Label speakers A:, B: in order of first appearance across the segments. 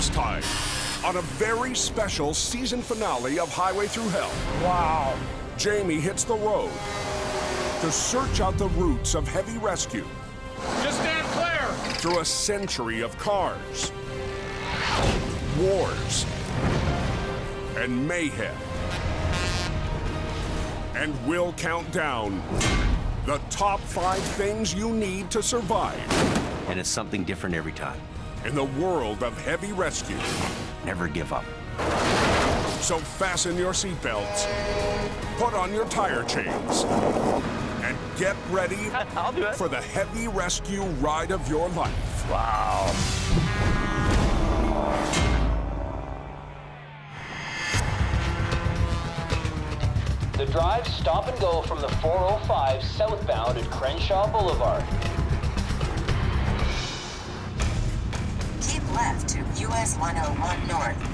A: This time, on a very special season finale of Highway Thru Hell.
B: Wow.
A: Jamie hits the road to search out the roots of heavy rescue.
B: Just stand clear.
A: Through a century of cars, wars, and mayhem. And we'll count down the top 5 things you need to survive.
C: And it's something different every time.
A: In the world of heavy rescue.
C: Never give up.
A: So fasten your seatbelts, put on your tire chains, and get ready
C: I'll do it.
A: for the heavy rescue ride of your life.
C: Wow.
D: The drive stop and go from the 405 southbound at Crenshaw Boulevard.
E: Keep left to US 101 North.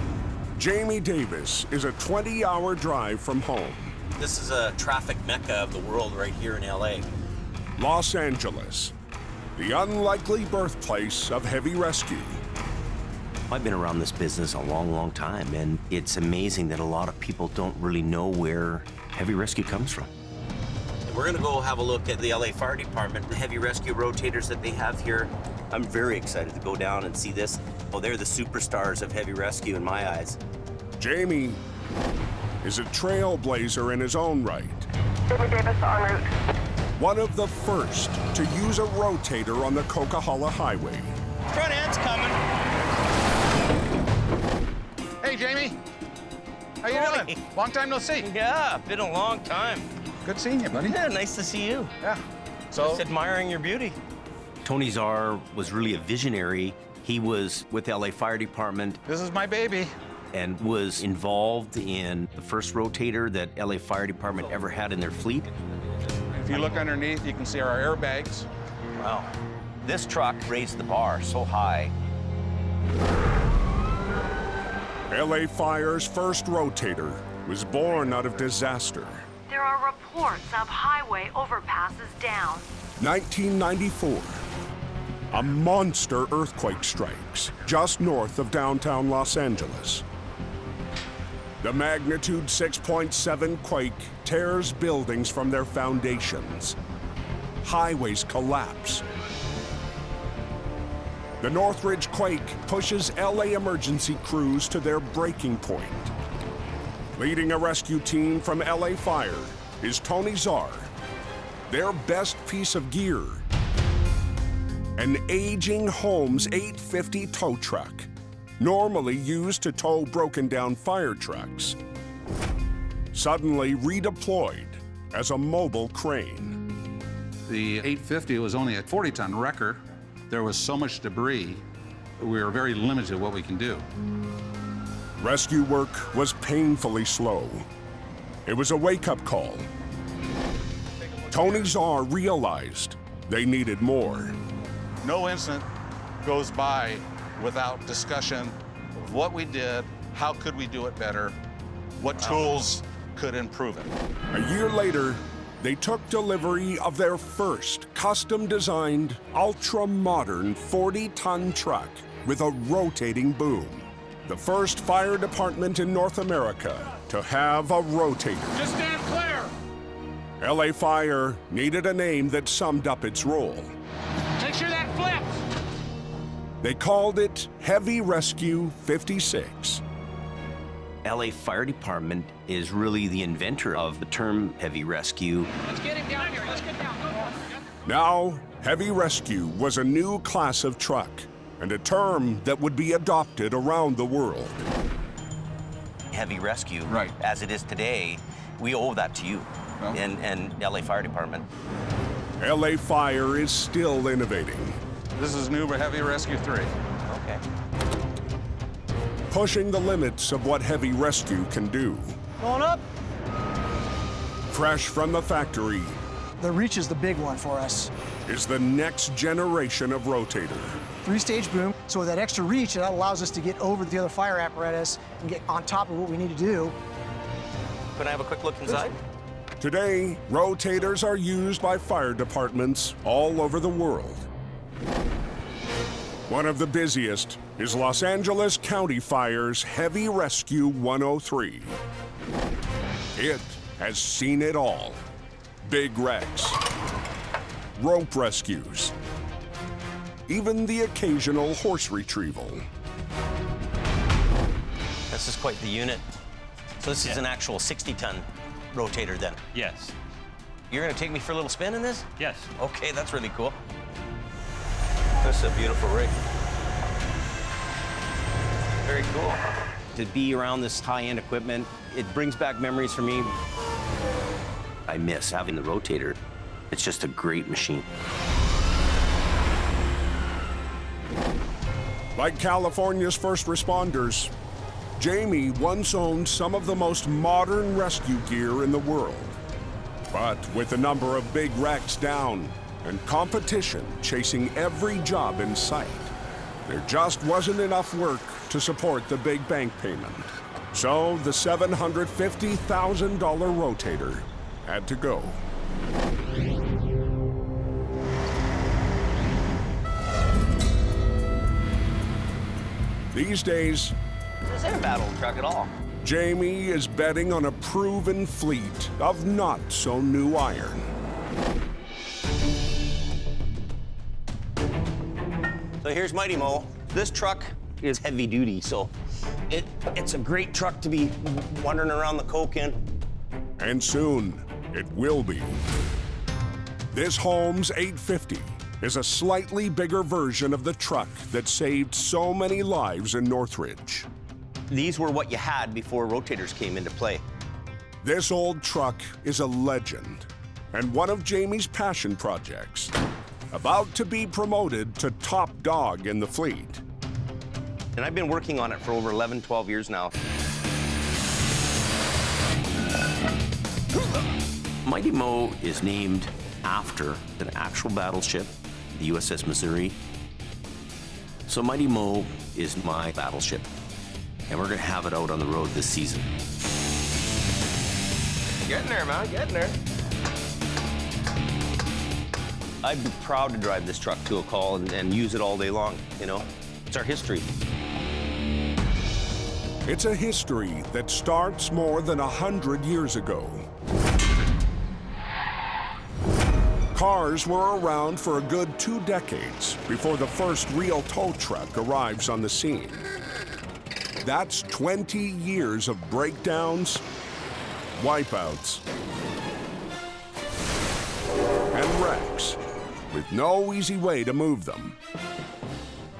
A: Jamie Davis is a 20-hour drive from home.
C: This is a traffic mecca of the world right here in LA.
A: Los Angeles, the unlikely birthplace of heavy rescue.
C: I've been around this business a long, long time, and it's amazing that a lot of people don't really know where heavy rescue comes from. We're gonna go have a look at the LA Fire Department, the heavy rescue rotators that they have here. I'm very excited to go down and see this. Oh, they're the superstars of heavy rescue in my eyes.
A: Jamie is a trailblazer in his own right.
F: Jamie Davis en route.
A: One of the first to use a rotator on the Coquihalla Highway.
G: Front end's coming.
B: Hey, Jamie. How you
G: Hey.
B: doing? Long time no see.
G: Yeah, been a long time.
B: Good seeing you, buddy.
G: Yeah, nice to see you.
B: Yeah.
G: Just admiring your beauty.
C: Tony Czar was really a visionary. He was with the LA Fire Department
B: This is my baby.
C: and was involved in the first rotator that LA Fire Department ever had in their fleet.
B: If you look underneath, you can see our airbags.
G: Wow. This truck raised the bar so high.
A: LA Fire's first rotator was born out of disaster.
H: There are reports of highway overpasses down.
A: 1994. A monster earthquake strikes just north of downtown Los Angeles. The magnitude 6.7 quake tears buildings from their foundations. Highways collapse. The Northridge quake pushes LA emergency crews to their breaking point. Leading a rescue team from LA Fire is Tony Czar. Their best piece of gear, an aging Holmes 850 tow truck, normally used to tow broken down fire trucks, suddenly redeployed as a mobile crane.
I: The 850 was only a 40-ton wrecker. There was so much debris, we were very limited in what we can do.
A: Rescue work was painfully slow. It was a wake-up call. Tony Czar realized they needed more.
B: No incident goes by without discussion of what we did, how could we do it better, what tools could improve it.
A: A year later, they took delivery of their first custom-designed, ultra-modern 40-ton truck with a rotating boom. The first fire department in North America to have a rotator.
B: Just stand clear.
A: LA Fire needed a name that summed up its role.
B: Make sure that flips.
A: They called it Heavy Rescue 56.
C: LA Fire Department is really the inventor of the term heavy rescue.
B: Let's get him down here. Let's get down.
A: Now, Heavy Rescue was a new class of truck and a term that would be adopted around the world.
C: Heavy rescue,
I: Right.
C: as it is today, we owe that to you
I: Well.
C: and LA Fire Department.
A: LA Fire is still innovating,
B: This is new Heavy Rescue 3.
C: Okay.
A: pushing the limits of what heavy rescue can do.
J: Going up.
A: Fresh from the factory
J: The reach is the big one for us.
A: is the next generation of rotator.
J: 3-stage boom, so with that extra reach, that allows us to get over the other fire apparatus and get on top of what we need to do.
C: Can I have a quick look inside?
A: Today, rotators are used by fire departments all over the world. One of the busiest is Los Angeles County Fire's Heavy Rescue 103. It has seen it all. Big wrecks, rope rescues, even the occasional horse retrieval.
C: This is quite the unit. So this is an actual 60-ton rotator then?
K: Yes.
C: You're gonna take me for a little spin in this?
K: Yes.
C: Okay, that's really cool. This is a beautiful rig. Very cool. To be around this high-end equipment, it brings back memories for me. I miss having the rotator. It's just a great machine.
A: Like California's first responders, Jamie once owned some of the most modern rescue gear in the world. But with the number of big wrecks down and competition chasing every job in sight, there just wasn't enough work to support the big bank payment. So the $750,000 rotator had to go. These days,
C: This ain't a bad old truck at all.
A: Jamie is betting on a proven fleet of not-so-new iron.
C: So here's Mighty Mo. This truck is heavy duty, so it's a great truck to be wandering around the coke in.
A: And soon, it will be. This Holmes 850 is a slightly bigger version of the truck that saved so many lives in Northridge.
C: These were what you had before rotators came into play.
A: This old truck is a legend and one of Jamie's passion projects, about to be promoted to top dog in the fleet.
C: And I've been working on it for over 11, 12 years now. Mighty Mo is named after an actual battleship, the USS Missouri. So Mighty Mo is my battleship, and we're gonna have it out on the road this season. Getting there, man, getting there. I'd be proud to drive this truck to a call and use it all day long, you know? It's our history.
A: It's a history that starts more than 100 years ago. Cars were around for a good 2 decades before the first real tow truck arrives on the scene. That's 20 years of breakdowns, wipeouts, and wrecks, with no easy way to move them.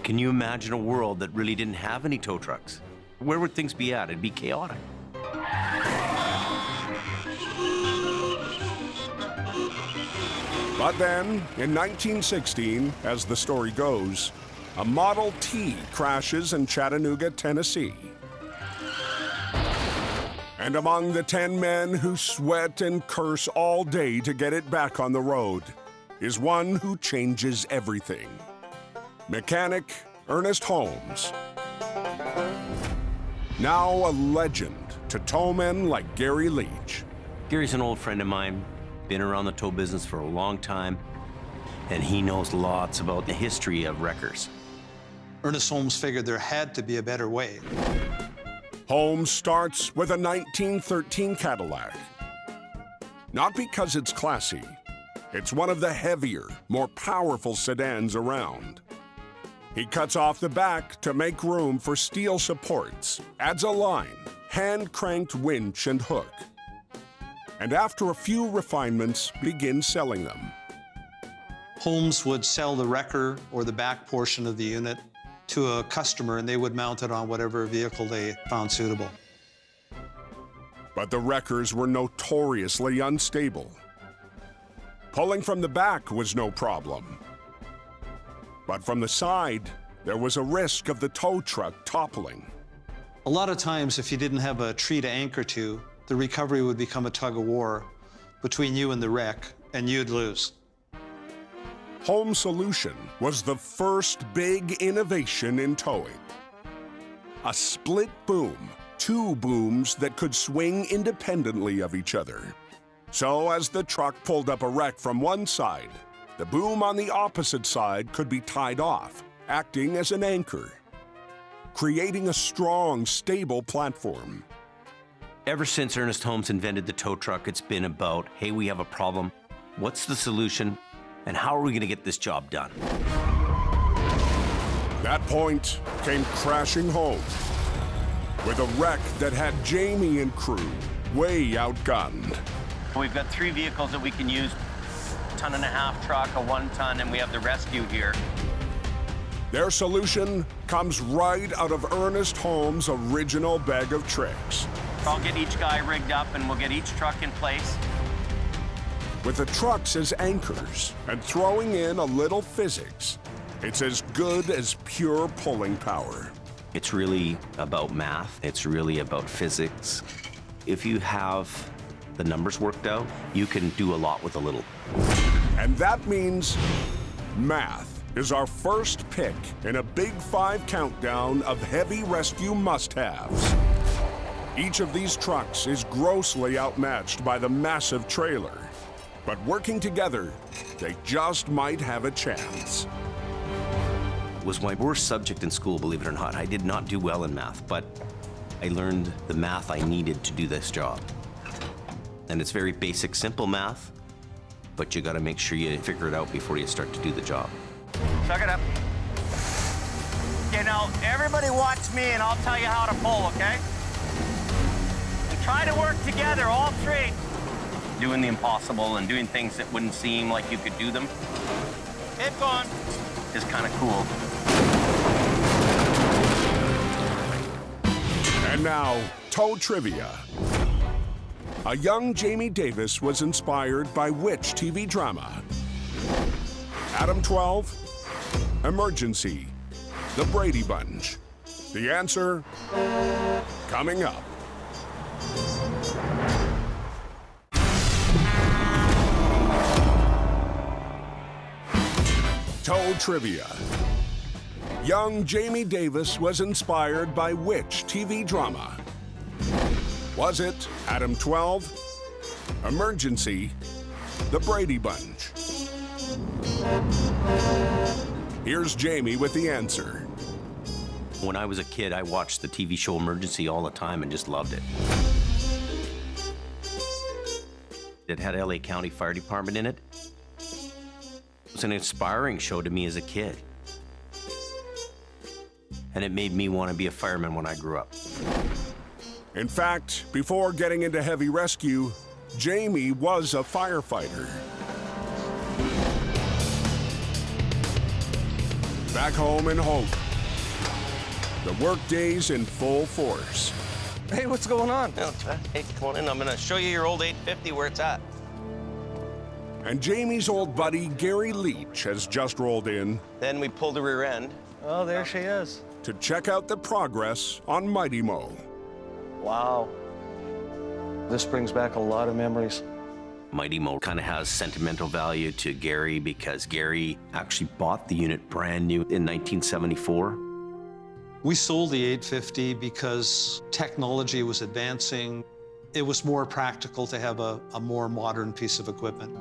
C: Can you imagine a world that really didn't have any tow trucks? Where would things be at? It'd be chaotic.
A: But then, in 1916, as the story goes, a Model T crashes in Chattanooga, Tennessee. And among the 10 men who sweat and curse all day to get it back on the road is one who changes everything. Mechanic Ernest Holmes. Now a legend to towmen like Gary Leach.
C: Gary's an old friend of mine, been around the tow business for a long time, and he knows lots about the history of wreckers.
L: Ernest Holmes figured there had to be a better way.
A: Holmes starts with a 1913 Cadillac. Not because it's classy, it's one of the heavier, more powerful sedans around. He cuts off the back to make room for steel supports, adds a line, hand-cranked winch and hook. And after a few refinements, begins selling them.
L: Holmes would sell the wrecker or the back portion of the unit to a customer, and they would mount it on whatever vehicle they found suitable.
A: But the wreckers were notoriously unstable. Pulling from the back was no problem. But from the side, there was a risk of the tow truck toppling.
L: A lot of times, if you didn't have a tree to anchor to, the recovery would become a tug of war between you and the wreck, and you'd lose.
A: Holmes' solution was the first big innovation in towing. A split boom, 2 booms that could swing independently of each other. So as the truck pulled up a wreck from one side, the boom on the opposite side could be tied off acting as an anchor, creating a strong, stable platform.
C: Ever since Ernest Holmes invented the tow truck, it's been about, hey, we have a problem, what's the solution, and how are we gonna get this job done?
A: That point came crashing home with a wreck that had Jamie and crew way outgunned.
G: We've got 3 vehicles that we can use, a 1.5-ton truck, a 1-ton, and we have the rescue here.
A: Their solution comes right out of Ernest Holmes' original bag of tricks.
G: I'll get each guy rigged up and we'll get each truck in place.
A: With the trucks as anchors and throwing in a little physics, it's as good as pure pulling power.
C: It's really about math. It's really about physics. If you have the numbers worked out, you can do a lot with a little.
A: And that means math is our first pick in a Big 5 countdown of heavy rescue must-haves. Each of these trucks is grossly outmatched by the massive trailer, but working together, they just might have a chance.
C: It was my worst subject in school, believe it or not. I did not do well in math, but I learned the math I needed to do this job. And it's very basic, simple math, but you gotta make sure you figure it out before you start to do the job.
G: Suck it up. Okay, now everybody watch me and I'll tell you how to pull, okay? And try to work together, all 3. Doing the impossible and doing things that wouldn't seem like you could do them. Keep going. Is kind of cool.
A: And now, tow trivia. A young Jamie Davis was inspired by which TV drama? Adam 12, Emergency, The Brady Bunch. The answer, coming up. Tow trivia. Young Jamie Davis was inspired by which TV drama? Was it Adam 12, Emergency, The Brady Bunch? Here's Jamie with the answer.
C: When I was a kid, I watched the TV show Emergency all the time and just loved it. It had LA County Fire Department in it. It was an inspiring show to me as a kid. And it made me want to be a fireman when I grew up.
A: In fact, before getting into heavy rescue, Jamie was a firefighter. Back home in Hope, the workday's in full force.
G: Hey, what's going on? Hey, come on in. I'm gonna show you your old 850 where it's at.
A: And Jamie's old buddy, Gary Leach, has just rolled in.
G: Then we pull the rear end.
K: Oh, there she is.
A: To check out the progress on Mighty Mo.
K: Wow. This brings back a lot of memories.
C: Mighty Mo kind of has sentimental value to Gary because Gary actually bought the unit brand new in 1974.
L: We sold the 850 because technology was advancing. It was more practical to have a more modern piece of equipment.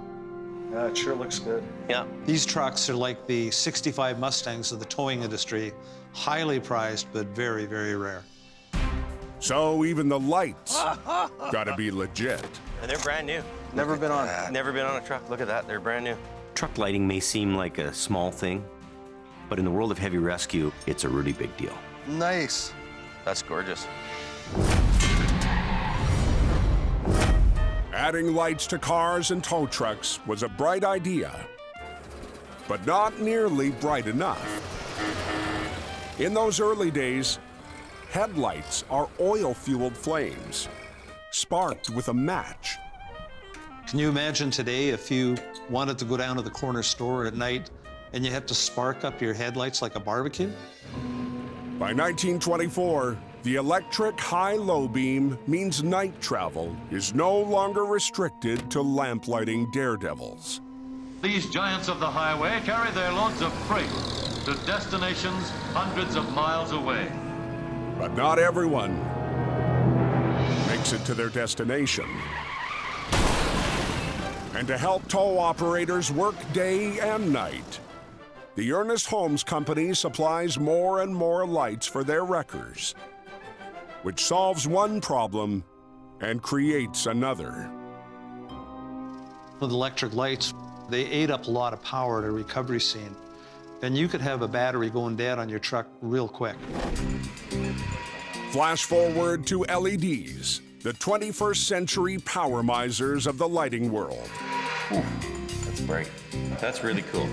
K: Yeah, it sure looks good.
G: Yeah.
L: These trucks are like the 65 Mustangs of the towing industry, highly prized, but very, very rare.
A: So even the lights gotta be legit.
G: And they're brand new.
K: Never been on.
G: Never been on a truck. Look at that. They're brand new.
C: Truck lighting may seem like a small thing, but in the world of heavy rescue, it's a really big deal.
K: Nice.
G: That's gorgeous.
A: Adding lights to cars and tow trucks was a bright idea, but not nearly bright enough. In those early days, headlights are oil-fueled flames, sparked with a match.
L: Can you imagine today if you wanted to go down to the corner store at night and you had to spark up your headlights like a barbecue?
A: By 1924, the electric high-low beam means night travel is no longer restricted to lamplighting daredevils.
M: These giants of the highway carry their loads of freight to destinations hundreds of miles away.
A: But not everyone makes it to their destination. And to help tow operators work day and night, the Ernest Holmes Company supplies more and more lights for their wreckers, which solves one problem and creates another.
L: With electric lights, they ate up a lot of power at a recovery scene. And you could have a battery going dead on your truck real quick.
A: Flash forward to LEDs, the 21st century power misers of the lighting world.
C: Ooh, that's bright. That's really cool.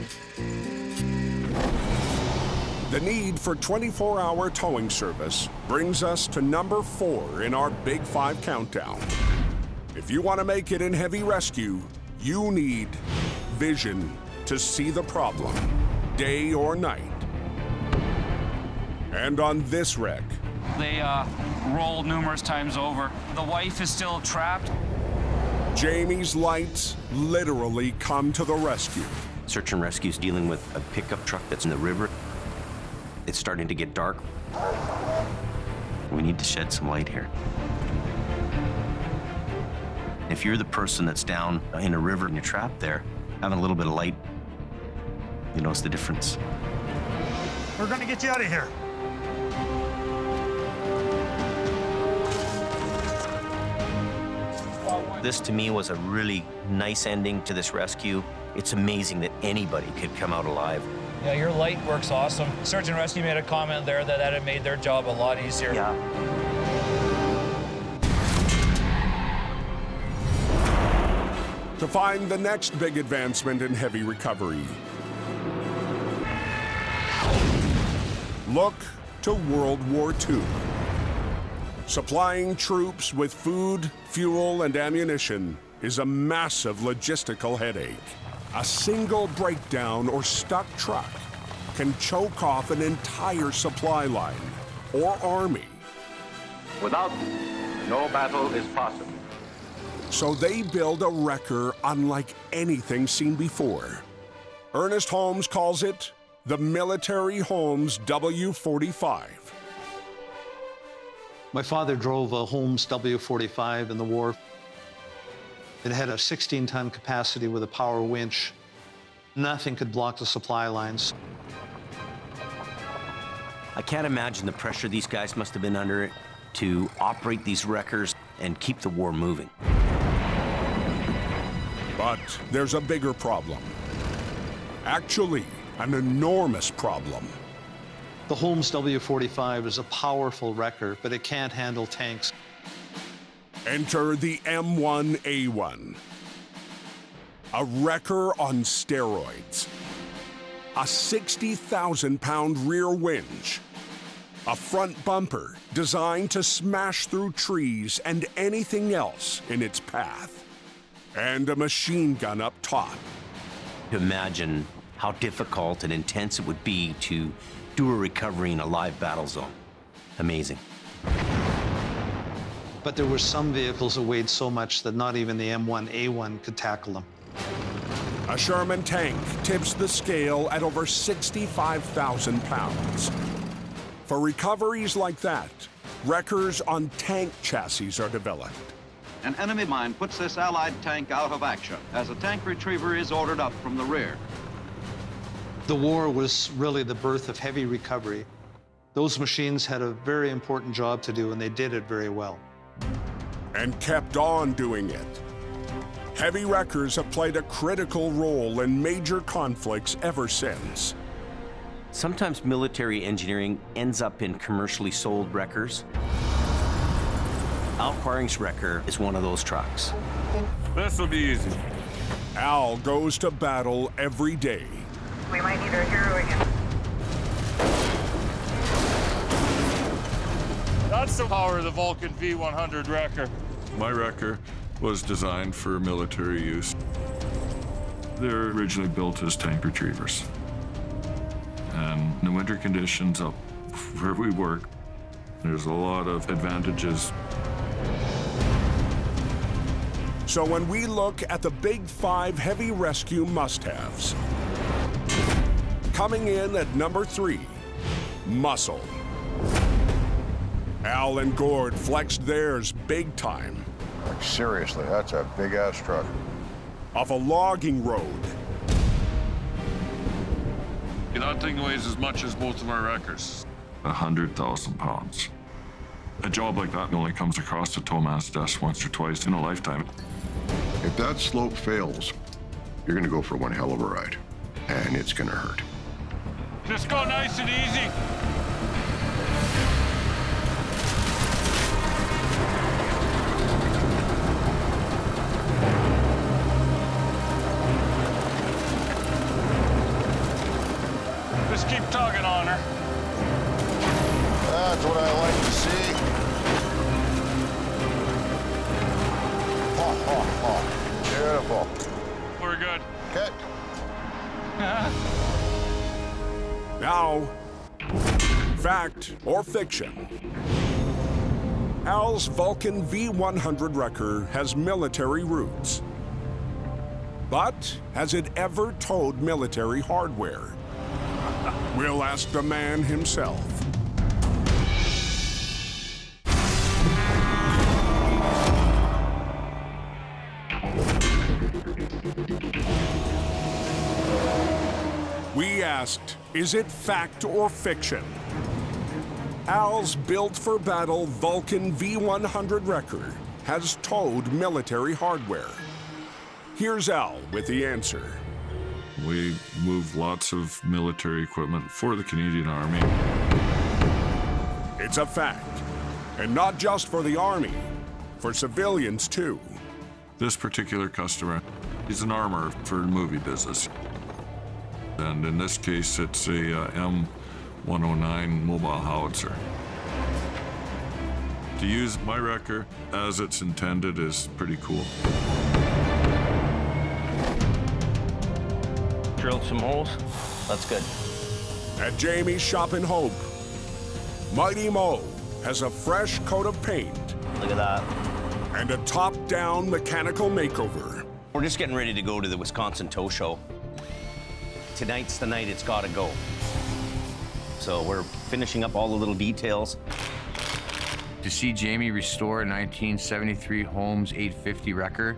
A: The need for 24-hour towing service brings us to number 4 in our Big 5 countdown. If you want to make it in heavy rescue, you need vision to see the problem, day or night. And on this wreck,
G: They rolled numerous times over. The wife is still trapped.
A: Jamie's lights literally come to the rescue.
C: Search and rescue's dealing with a pickup truck that's in the river. It's starting to get dark. We need to shed some light here. If you're the person that's down in a river and you're trapped there, having a little bit of light, you notice the difference.
J: We're gonna get you out of here.
C: This, to me, was a really nice ending to this rescue. It's amazing that anybody could come out alive.
G: Yeah, your light works awesome. Search and rescue made a comment there that had made their job a lot easier.
C: Yeah.
A: To find the next big advancement in heavy recovery, look to World War II. Supplying troops with food, fuel, and ammunition is a massive logistical headache. A single breakdown or stuck truck can choke off an entire supply line or army.
N: Without, no battle is possible.
A: So they build a wrecker unlike anything seen before. Ernest Holmes calls it the Military Holmes W45.
L: My father drove a Holmes W45 in the war. It had a 16-ton capacity with a power winch. Nothing could block the supply lines.
C: I can't imagine the pressure these guys must have been under to operate these wreckers and keep the war moving.
A: But there's a bigger problem. Actually, an enormous problem.
L: The Holmes W45 is a powerful wrecker, but it can't handle tanks.
A: Enter the M1A1. A wrecker on steroids. A 60,000-pound rear winch. A front bumper designed to smash through trees and anything else in its path. And a machine gun up top.
C: Imagine how difficult and intense it would be to do a recovery in a live battle zone. Amazing.
L: But there were some vehicles that weighed so much that not even the M1A1 could tackle them.
A: A Sherman tank tips the scale at over 65,000 pounds. For recoveries like that, wreckers on tank chassis are developed.
N: An enemy mine puts this Allied tank out of action as a tank retriever is ordered up from the rear.
L: The war was really the birth of heavy recovery. Those machines had a very important job to do, and they did it very well.
A: And kept on doing it. Heavy wreckers have played a critical role in major conflicts ever since.
C: Sometimes military engineering ends up in commercially sold wreckers. Al Quarring's wrecker is one of those trucks.
A: This'll be easy. Al goes to battle every day.
F: We might need our hero again.
O: That's the power of the Vulcan V100 wrecker.
P: My wrecker was designed for military use. They're originally built as tank retrievers. And in the winter conditions up where we work, there's a lot of advantages.
A: So when we look at the Big 5 heavy rescue must-haves, coming in at number 3, muscle. Al and Gord flexed theirs big time.
Q: Like, seriously, that's a big-ass truck.
A: Off a logging road.
P: That thing weighs as much as both of our wreckers. 100,000 pounds. A job like that only comes across the towman's desk once or twice in a lifetime.
Q: If that slope fails, you're gonna go for one hell of a ride, and it's gonna hurt.
O: Just go nice and easy. Just keep tugging on her.
Q: That's what I like to see. Ha, ha, ha. Beautiful.
O: We're good.
Q: Okay.
A: Now, fact or fiction? Al's Vulcan V100 wrecker has military roots. But has it ever towed military hardware? We'll ask the man himself. We asked, is it fact or fiction? Al's built-for-battle Vulcan V100 wrecker has towed military hardware. Here's Al with the answer.
P: We move lots of military equipment for the Canadian Army.
A: It's a fact. And not just for the Army, for civilians too.
P: This particular customer, he's an armorer for the movie business. And in this case, it's a M109 mobile howitzer. To use my wrecker as it's intended is pretty cool.
C: Drilled some holes. That's good.
A: At Jamie's Shop in Hope, Mighty Mo has a fresh coat of paint.
C: Look at that.
A: And a top-down mechanical makeover.
C: We're just getting ready to go to the Wisconsin Tow Show. Tonight's the night it's gotta go. So we're finishing up all the little details.
R: To see Jamie restore a 1973 Holmes 850 wrecker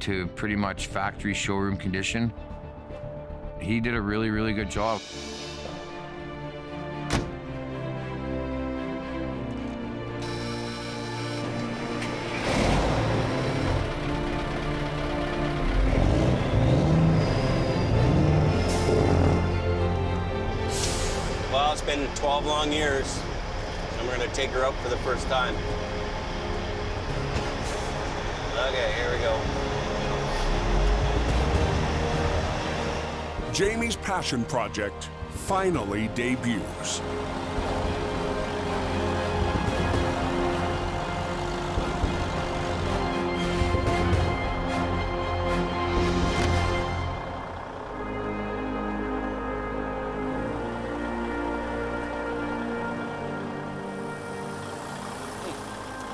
R: to pretty much factory showroom condition, he did a really, really good job.
C: Well, it's been 12 long years, and we're gonna take her out for the first time. Okay, here we go.
A: Jamie's passion project finally debuts.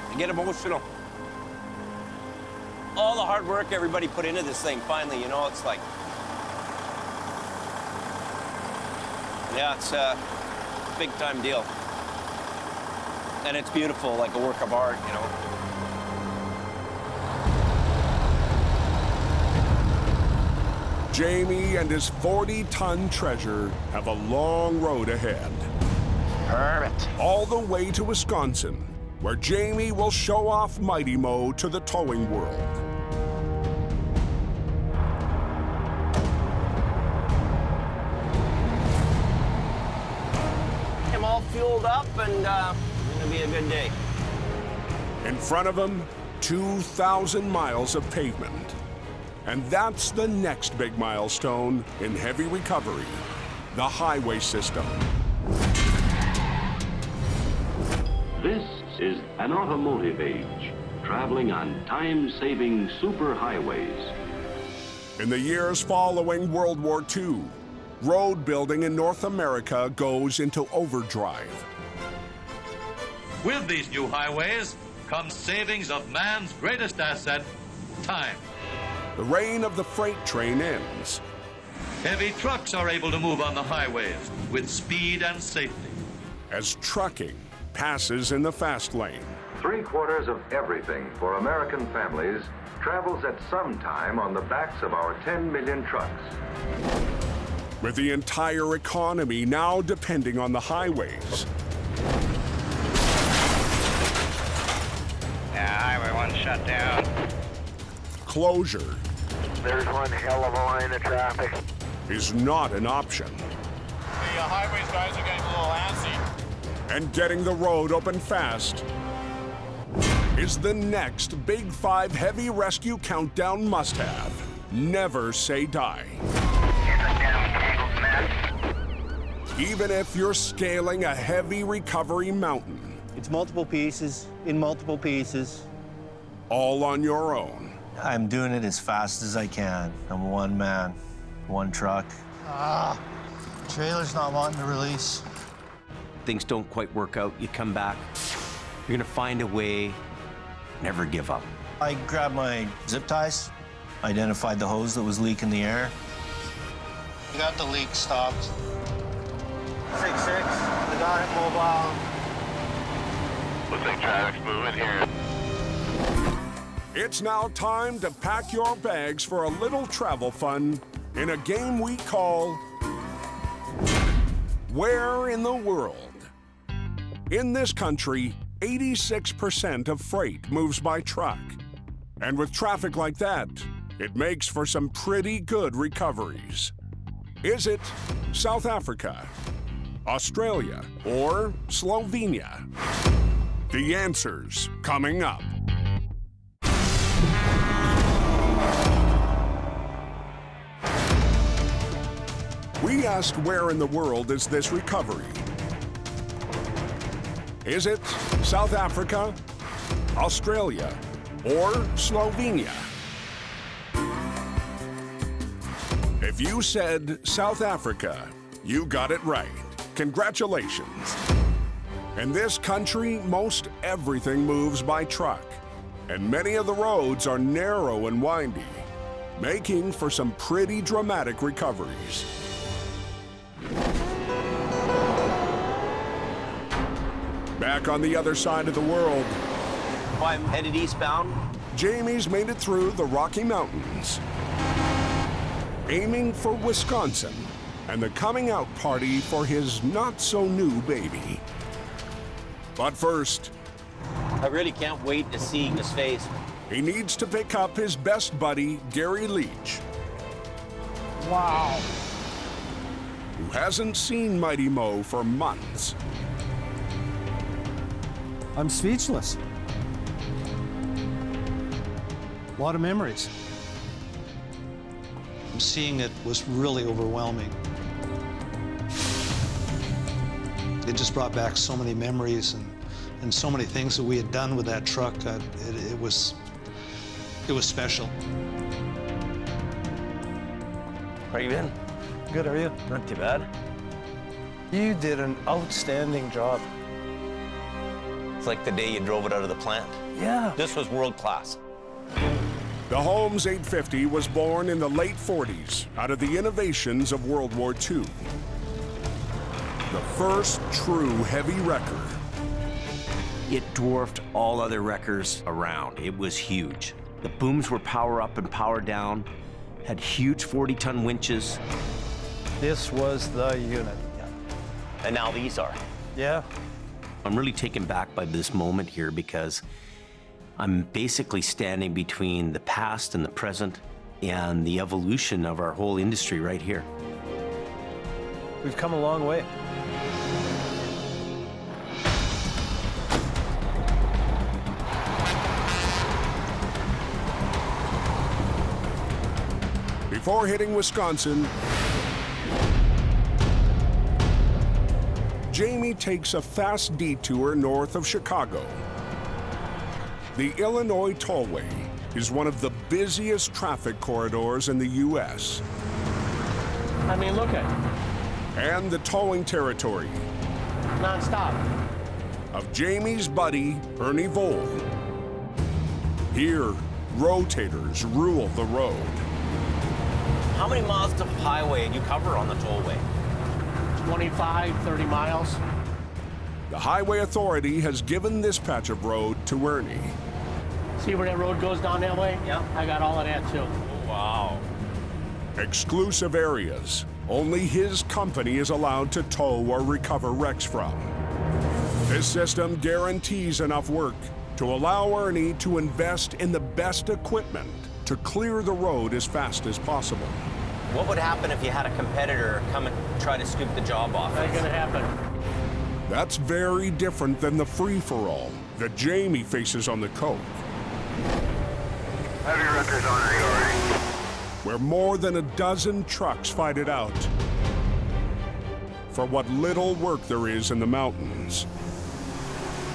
C: I get emotional. All the hard work everybody put into this thing, finally, you know, it's like, yeah, it's a big-time deal. And it's beautiful, like a work of art, you know.
A: Jamie and his 40-ton treasure have a long road ahead.
C: Perfect.
A: All the way to Wisconsin, where Jamie will show off Mighty Mo to the towing world.
C: I'm all fueled up, and it's gonna be a good day.
A: In front of him, 2,000 miles of pavement. And that's the next big milestone in heavy recovery, the highway system.
S: This is an automotive age, traveling on time-saving superhighways.
A: In the years following World War II, road building in North America goes into overdrive.
M: With these new highways comes savings of man's greatest asset, time.
A: The reign of the freight train ends.
M: Heavy trucks are able to move on the highways with speed and safety.
A: As trucking passes in the fast lane.
T: 3/4 of everything for American families travels at some time on the backs of our 10 million trucks.
A: with the entire economy now depending on the highways.
G: Yeah, Highway 1 shut down.
A: Closure.
G: There's one hell of a line of traffic.
A: Is not an option.
O: The highways guys are getting a little antsy.
A: And getting the road open fast is the next Big 5 heavy rescue countdown must-have. Never say die. Even if you're scaling a heavy recovery mountain.
K: It's multiple pieces, in multiple pieces.
A: All on your own.
K: I'm doing it as fast as I can. I'm one man, one truck.
J: Trailer's not wanting to release.
C: Things don't quite work out, you come back. You're gonna find a way. Never give up.
K: I grabbed my zip ties, identified the hose that was leaking the air. We got the leak stopped. 6-6, I got it mobile.
G: Looks like traffic's moving here.
A: It's now time to pack your bags for a little travel fun in a game we call Where in the World? In this country, 86% of freight moves by truck. And with traffic like that, it makes for some pretty good recoveries. Is it South Africa, Australia, or Slovenia? The answer's coming up. We asked where in the world is this recovery? Is it South Africa, Australia, or Slovenia? If you said South Africa, you got it right. Congratulations. In this country, most everything moves by truck, and many of the roads are narrow and windy, making for some pretty dramatic recoveries. Back on the other side of the world,
C: I'm headed eastbound.
A: Jamie's made it through the Rocky Mountains, aiming for Wisconsin and the coming out party for his not-so-new baby. But first,
C: I really can't wait to see his face.
A: He needs to pick up his best buddy, Gary Leach.
J: Wow.
A: Who hasn't seen Mighty Mo for months.
L: I'm speechless. A lot of memories. Seeing it was really overwhelming. It just brought back so many memories and so many things that we had done with that truck. It was special.
C: How you been?
K: Good, are you?
C: Not too bad.
K: You did an outstanding job.
C: It's like the day you drove it out of the plant.
K: Yeah.
C: This was world class.
A: The Holmes 850 was born in the late 40s out of the innovations of World War II. The first true heavy wrecker.
C: It dwarfed all other wreckers around. It was huge. The booms were power up and power down, had huge 40-ton winches.
K: This was the unit.
C: And now these are.
K: Yeah.
C: I'm really taken back by this moment here because I'm basically standing between the past and the present and the evolution of our whole industry right here.
K: We've come a long way.
A: Before hitting Wisconsin, Jamie takes a fast detour north of Chicago. The Illinois Tollway is one of the busiest traffic corridors in the U.S.
G: I mean, look at it.
A: And the towing territory
G: Non-stop.
A: of Jamie's buddy, Ernie Vole. Here, rotators rule the road.
C: How many miles of highway do you cover on the tollway?
G: 25, 30 miles.
A: The Highway Authority has given this patch of road to Ernie.
G: See where that road goes down that way?
C: Yeah.
G: I got all of that too.
C: Oh, wow.
A: Exclusive areas, only his company is allowed to tow or recover wrecks from. This system guarantees enough work to allow Ernie to invest in the best equipment to clear the road as fast as possible.
C: What would happen if you had a competitor come and try to scoop the job off?
G: That's gonna happen.
A: That's very different than the free-for-all that Jamie faces on the Coke,
O: Heavy wreckers on priority.
A: where more than a dozen trucks fight it out for what little work there is in the mountains.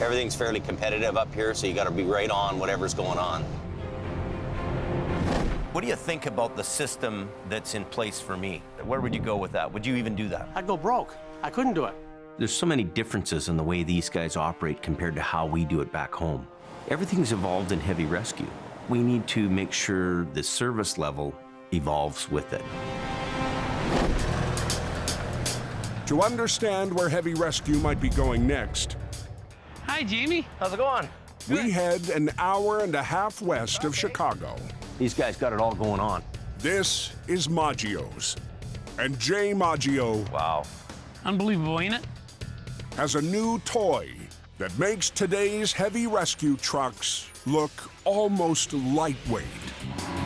C: Everything's fairly competitive up here, so you got to be right on whatever's going on. What do you think about the system that's in place for me? Where would you go with that? Would you even do that?
G: I'd go broke. I couldn't do it.
C: There's so many differences in the way these guys operate compared to how we do it back home. Everything's evolved in heavy rescue. We need to make sure the service level evolves with it.
A: To understand where heavy rescue might be going next,
G: Hi, Jamie. How's it going?
A: we head an hour and a half west of Chicago.
C: These guys got it all going on.
A: This is Maggio's. And Jay Maggio
C: Wow.
G: Unbelievable, ain't it?
A: has a new toy that makes today's heavy rescue trucks look almost lightweight.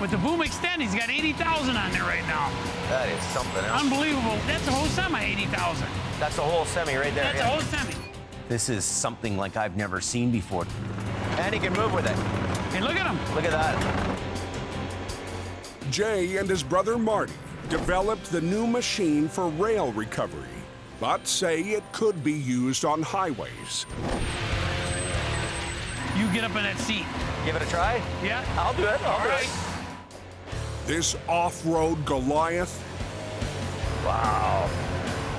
G: With the boom extend, he's got 80,000 on there right now.
C: That is something else.
G: Unbelievable. That's a whole semi, 80,000.
C: That's a whole semi right there.
G: That's a whole semi.
C: This is something like I've never seen before. And he can move with it.
G: Hey, look at him.
C: Look at that.
A: Jay and his brother Marty developed the new machine for rail recovery, but say it could be used on highways.
G: You get up in that seat.
C: Give it a try?
G: Yeah.
C: I'll do it. I'll do it.
A: This off-road Goliath
C: Wow.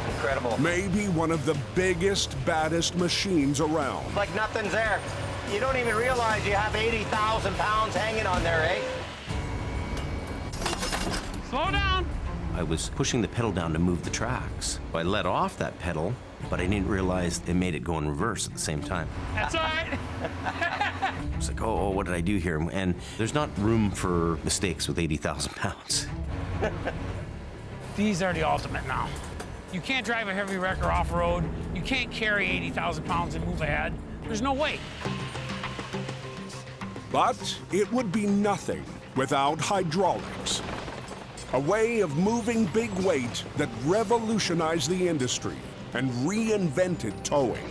C: Incredible.
A: may be one of the biggest, baddest machines around.
C: Like nothing's there. You don't even realize you have 80,000 pounds hanging on there, eh?
G: Slow down.
C: I was pushing the pedal down to move the tracks. I let off that pedal, but I didn't realize it made it go in reverse at the same time.
G: That's all right.
C: I was like, oh, what did I do here? And there's not room for mistakes with 80,000 pounds.
G: These are the ultimate now. You can't drive a heavy wrecker off-road. You can't carry 80,000 pounds and move ahead. There's no way.
A: But it would be nothing without hydraulics. A way of moving big weight that revolutionized the industry and reinvented towing.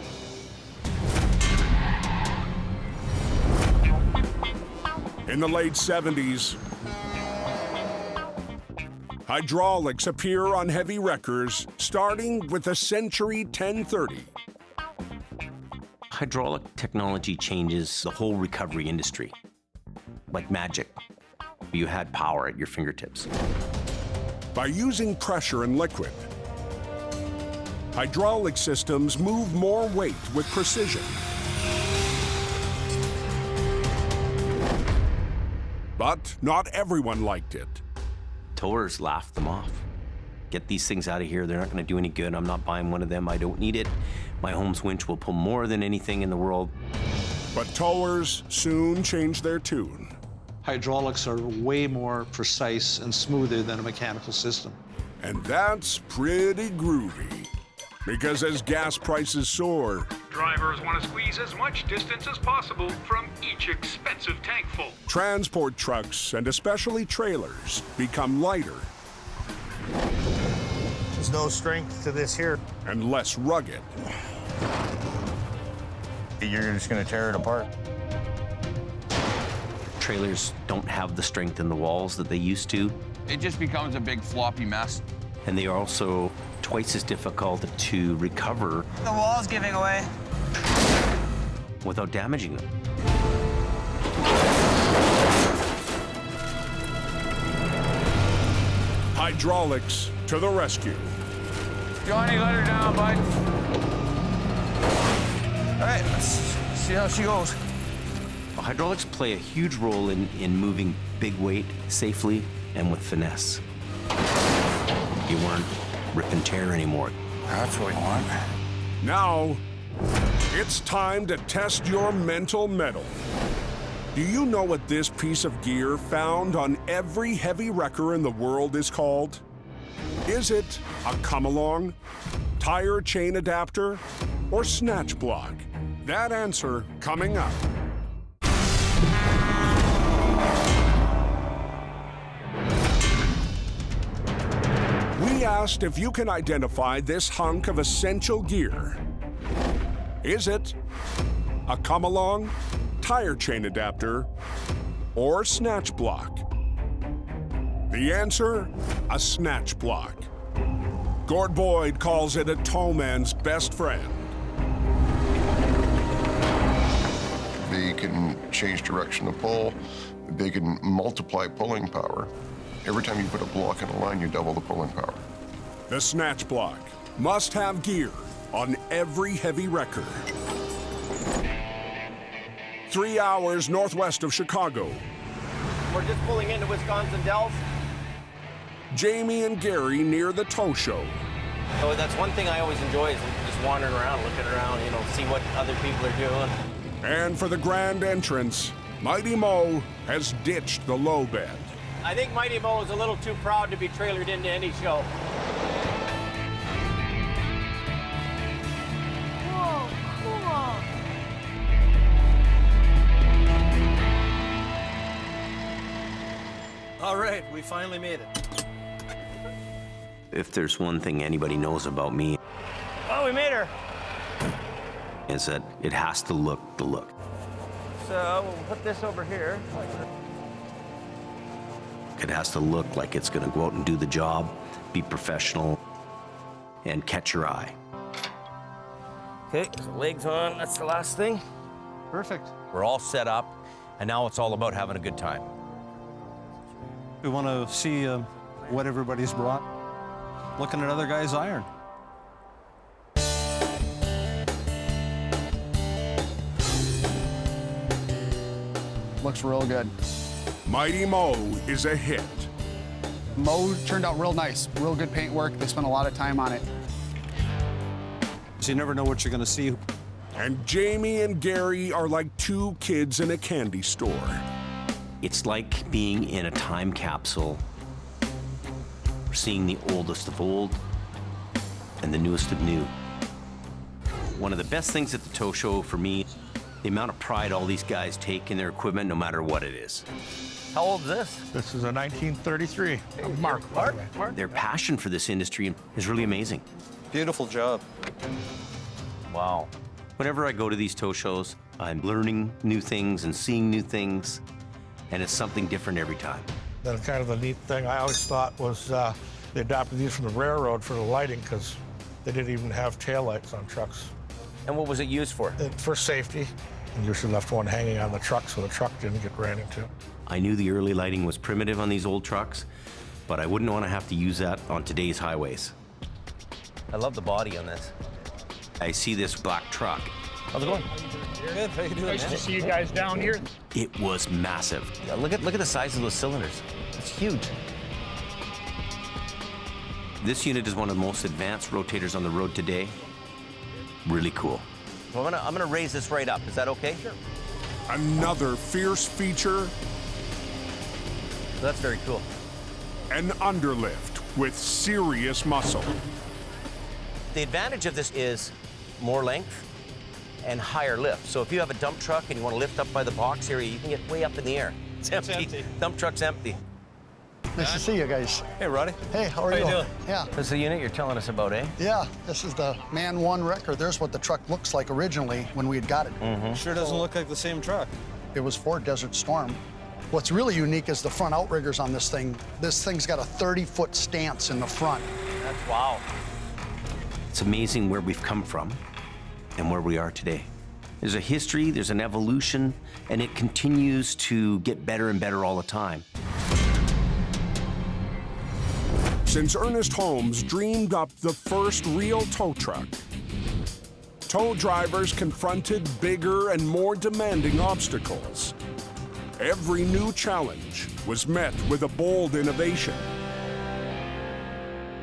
A: In the late 70s, hydraulics appear on heavy wreckers, starting with the Century 1030.
C: Hydraulic technology changes the whole recovery industry. Like magic. You had power at your fingertips.
A: By using pressure and liquid, hydraulic systems move more weight with precision. But not everyone liked it.
C: Towers laughed them off. Get these things out of here. They're not going to do any good. I'm not buying one of them. I don't need it. My Holmes winch will pull more than anything in the world.
A: But towers soon changed their tune.
L: Hydraulics are way more precise and smoother than a mechanical system.
A: And that's pretty groovy. Because as gas prices soar,
U: drivers want to squeeze as much distance as possible from each expensive tank full.
A: Transport trucks, and especially trailers, become lighter.
K: There's no strength to this here.
A: And less rugged.
K: You're just gonna tear it apart.
C: Trailers don't have the strength in the walls that they used to.
R: It just becomes a big floppy mess.
C: And they are also twice as difficult to recover.
G: The wall's giving away.
C: Without damaging them.
A: Hydraulics to the rescue.
R: Johnny, let her down, bud.
G: All right, let's see how she goes.
C: Hydraulics play a huge role in moving big weight safely and with finesse. You weren't rip and tear anymore.
K: That's what we want.
A: Now, it's time to test your mental mettle. Do you know what this piece of gear found on every heavy wrecker in the world is called? Is it a come-along, tire chain adapter, or snatch block? That answer coming up. We asked if you can identify this hunk of essential gear. Is it a come-along, tire chain adapter, or snatch block? The answer, a snatch block. Gord Boyd calls it a towman's best friend.
Q: They can change direction of pull. They can multiply pulling power. Every time you put a block in a line, you double the pulling power.
A: The snatch block must have gear on every heavy wrecker. 3 hours northwest of Chicago.
G: We're just pulling into Wisconsin Dells.
A: Jamie and Gary near the tow show.
C: So that's one thing I always enjoy is just wandering around, looking around, see what other people are doing.
A: And for the grand entrance, Mighty Mo has ditched the low bed.
G: I think Mighty Mo is a little too proud to be trailered into any show.
H: Whoa, cool.
D: All right, we finally made it.
C: If there's one thing anybody knows about me,
G: Oh, we made her.
C: is that it has to look the look.
G: So we'll put this over here.
C: It has to look like it's gonna go out and do the job, be professional, and catch your eye.
G: Okay, so legs on, that's the last thing.
L: Perfect.
C: We're all set up, and now it's all about having a good time.
L: We want to see what everybody's brought. Looking at other guys' iron.
V: Looks real good.
A: Mighty Mo is a hit.
V: Mo turned out real nice, real good paint work. They spent a lot of time on it.
L: So you never know what you're going to see.
A: And Jamie and Gary are like two kids in a candy store.
C: It's like being in a time capsule, seeing the oldest of old and the newest of new. One of the best things at the tow show for me, the amount of pride all these guys take in their equipment, no matter what it is.
G: How old is this?
W: This is a 1933.
G: Mark.
C: Their passion for this industry is really amazing.
L: Beautiful job.
C: Wow. Whenever I go to these tow shows, I'm learning new things and seeing new things, and it's something different every time.
W: Then kind of the neat thing I always thought was they adopted these from the railroad for the lighting because they didn't even have taillights on trucks.
G: And what was it used for?
W: For safety. And usually left one hanging on the truck so the truck didn't get ran into.
C: I knew the early lighting was primitive on these old trucks, but I wouldn't want to have to use that on today's highways.
G: I love the body on this.
C: I see this black truck.
G: How's it going?
D: Good. How you doing,
U: Nice
D: man?
U: to see you guys down here.
C: It was massive.
G: Yeah, look at the size of those cylinders. It's huge.
C: This unit is one of the most advanced rotators on the road today. Really cool.
G: Well, I'm gonna raise this right up. Is that okay? Sure.
A: Another fierce feature,
G: That's very cool.
A: an underlift with serious muscle.
G: The advantage of this is more length and higher lift. So if you have a dump truck and you want to lift up by the box area, you can get way up in the air. It's empty. Dump truck's empty.
V: Nice to see you guys.
D: Hey, Roddy.
V: Hey, how are you doing? Yeah.
G: This is the unit you're telling us about, eh?
V: Yeah, this is the Man 1 wrecker. There's what the truck looks like originally when we had got it.
L: Sure doesn't look like the same truck.
V: It was for Desert Storm. What's really unique is the front outriggers on this thing. This thing's got a 30-foot stance in the front.
G: That's wow.
C: It's amazing where we've come from and where we are today. There's a history, there's an evolution, and it continues to get better and better all the time.
A: Since Ernest Holmes dreamed up the first real tow truck, tow drivers confronted bigger and more demanding obstacles. Every new challenge was met with a bold innovation,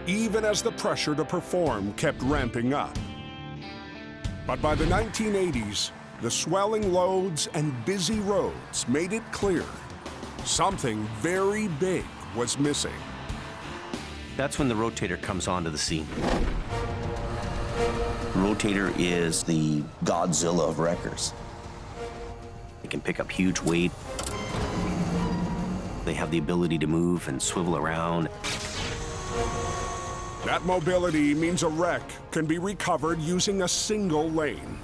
A: even as the pressure to perform kept ramping up. But by the 1980s, the swelling loads and busy roads made it clear something very big was missing.
C: That's when the rotator comes onto the scene. Rotator is the Godzilla of wreckers. They can pick up huge weight. They have the ability to move and swivel around.
A: That mobility means a wreck can be recovered using a single lane.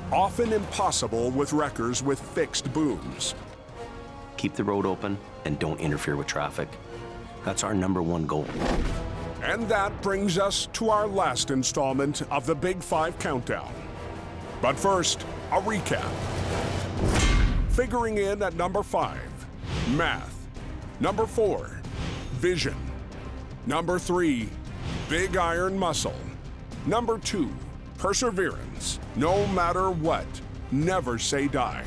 A: Often impossible with wreckers with fixed booms.
C: Keep the road open and don't interfere with traffic. That's our #1 goal.
A: And that brings us to our last installment of the Big 5 Countdown. But first, a recap. Figuring in at number 5, math. Number 4, vision. Number 3, big iron muscle. Number 2, perseverance. No matter what, never say die.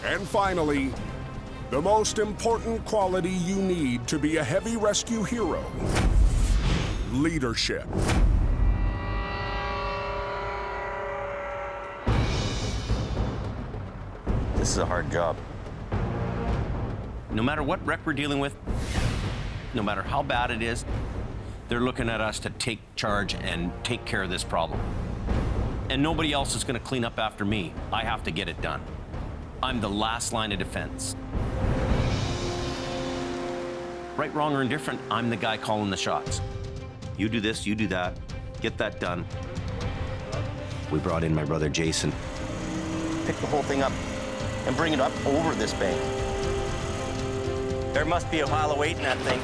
A: And finally, the most important quality you need to be a heavy rescue hero: leadership.
C: This is a hard job. No matter what wreck we're dealing with, no matter how bad it is, they're looking at us to take charge and take care of this problem. And nobody else is going to clean up after me. I have to get it done. I'm the last line of defense. Right, wrong, or indifferent, I'm the guy calling the shots. You do this, you do that, get that done. We brought in my brother Jason. Pick the whole thing up and bring it up over this bank.
G: There must be a pile of weight in that thing.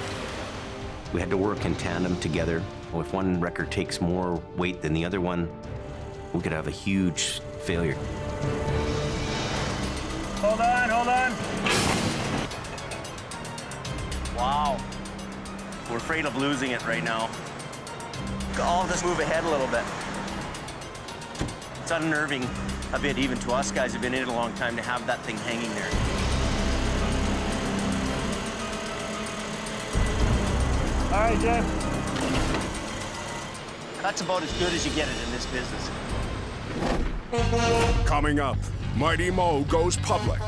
C: We had to work in tandem together. If one wrecker takes more weight than the other one, we could have a huge failure.
G: Hold on, hold on. Wow. We're afraid of losing it right now. All of us move ahead a little bit. It's unnerving a bit even to us guys who've been in it a long time to have that thing hanging there. All right, Jeff. That's about as good as you get it in this business.
A: Coming up, Mighty Mo goes public.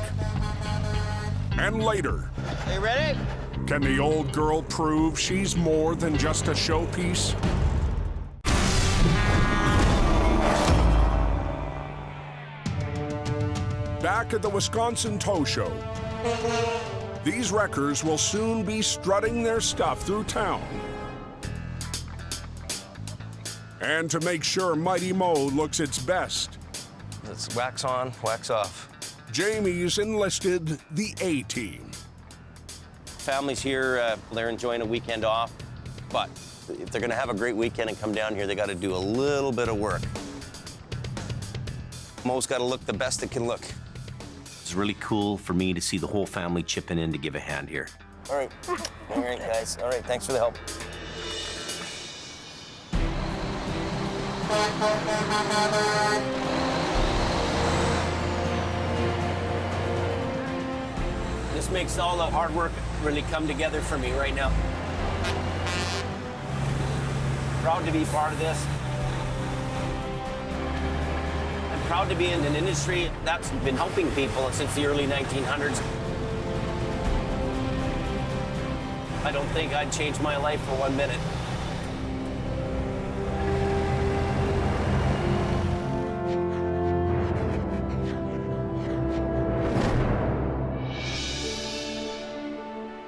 A: And later,
G: You ready?
A: can the old girl prove she's more than just a showpiece? Back at the Wisconsin Tow Show, these wreckers will soon be strutting their stuff through town. And to make sure Mighty Mo looks its best,
D: It's wax on, wax off.
A: Jamie's enlisted the A-Team.
C: Families here, they're enjoying a weekend off, but if they're gonna have a great weekend and come down here, they gotta do a little bit of work. Mo's gotta look the best it can look. It's really cool for me to see the whole family chipping in to give a hand here. All right, guys. All right, thanks for the help. This makes all the hard work really come together for me right now. Proud to be part of this. I'm proud to be in an industry that's been helping people since the early 1900s. I don't think I'd change my life for 1 minute.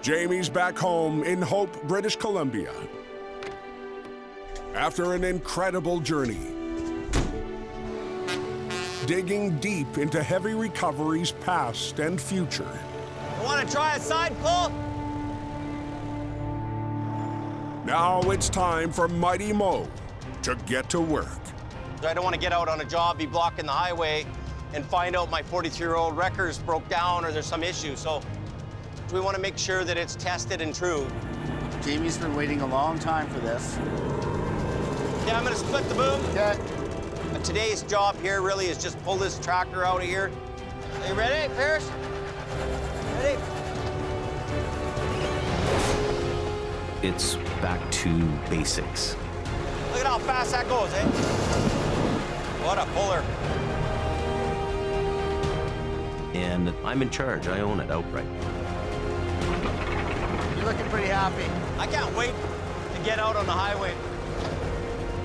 A: Jamie's back home in Hope, British Columbia. After an incredible journey, digging deep into heavy recovery's past and future.
G: You want to try a side pull?
A: Now it's time for Mighty Mo to get to work.
G: I don't want to get out on a job, be blocking the highway, and find out my 43-year-old wreckers broke down or there's some issue. So we want to make sure that it's tested and true.
B: Jamie's been waiting a long time for this.
G: Yeah, I'm going to split the boom.
B: Okay.
G: Today's job here really is just pull this tractor out of here. Are you ready, Pierce? Ready?
C: It's back to basics.
G: Look at how fast that goes, eh? What a puller.
C: And I'm in charge. I own it outright.
B: You're looking pretty happy.
G: I can't wait to get out on the highway.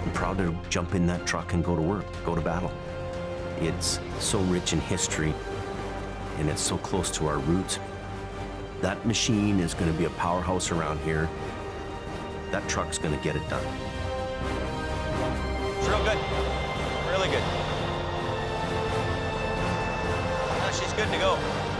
C: I'm proud to jump in that truck and go to work, go to battle. It's so rich in history, and it's so close to our roots. That machine is going to be a powerhouse around here. That truck's going to get it done.
G: It's real good. Really good. She's good to go.